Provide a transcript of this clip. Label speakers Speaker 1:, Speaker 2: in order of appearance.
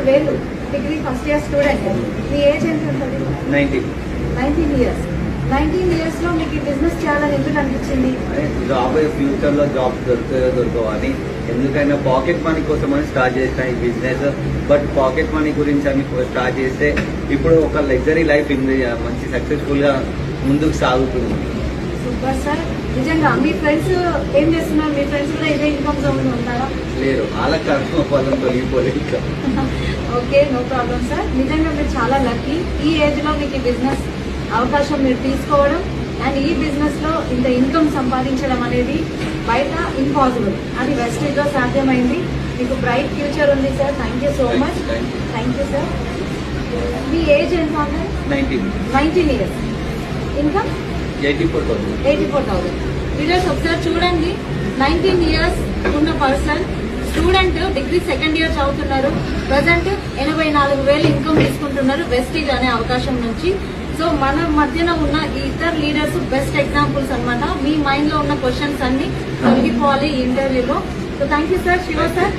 Speaker 1: 84,000 degree first year student. మీ age ఎంత ఉంటుంది? 19 years. 19 years లో మీకు ఈ బిజినెస్ చేయాలని ఎందుకు అనిపించింది?
Speaker 2: జాబ్ ఫ్యూచర్ లో జాబ్ దొరకవు అని, ఎందుకైనా పాకెట్ మనీ కోసం అని స్టార్ట్ చేసిన ఈ బిజినెస్. బట్ పాకెట్ మనీ గురించి అని స్టార్ట్ చేస్తే ఇప్పుడు ఒక లగ్జరీ లైఫ్ మంచి సక్సెస్ఫుల్ గా ముందుకు సాగుతుంది.
Speaker 1: Super sir. నిజంగా మీ ఫ్రెండ్స్ ఏం చేస్తున్నారు? మీ ఫ్రెండ్స్ కూడా ఇదే ఇన్కమ్ జోన్ లో ఉంటారా?
Speaker 2: లేరు, వాళ్ళకి కర్మ ఫలం తొలగిపోలేదు.
Speaker 1: Okay, no problem sir. నిజంగా మీరు చాలా లక్కీ. ఈ ఏజ్ లో మీకు ఈ బిజినెస్ అవకాశం మీరు తీసుకోవడం అండ్ ఈ బిజినెస్ లో ఇంత ఇన్కమ్ సంపాదించడం అనేది బయట ఇంపాసిబుల్. అది వెస్టేజ్ లో సాధ్యమైంది. మీకు బ్రైట్ ఫ్యూచర్ ఉంది sir. Thank you so much. Thank you sir. Me age ఎంత? 19 ఇయర్స్. ఇన్కమ్ 84,000. వీడియోస్ ఒకసారి చూడండి. 19 ఇయర్స్ ఉన్న person, student, degree second year చదువుతున్నారు. ప్రజెంట్ 84,000 ఇన్కమ్ తీసుకుంటున్నారు వెస్టీజ్ అనే అవకాశం నుంచి. సో మన మధ్యన ఉన్న ఈ ఇద్దరు లీడర్స్ బెస్ట్ ఎగ్జాంపుల్స్ అన్నమాట. మీ మైండ్ లో ఉన్న క్వశ్చన్స్ అన్ని తొలగిపోవాలి ఈ ఇంటర్వ్యూలో. So thank you sir, Shiva sir.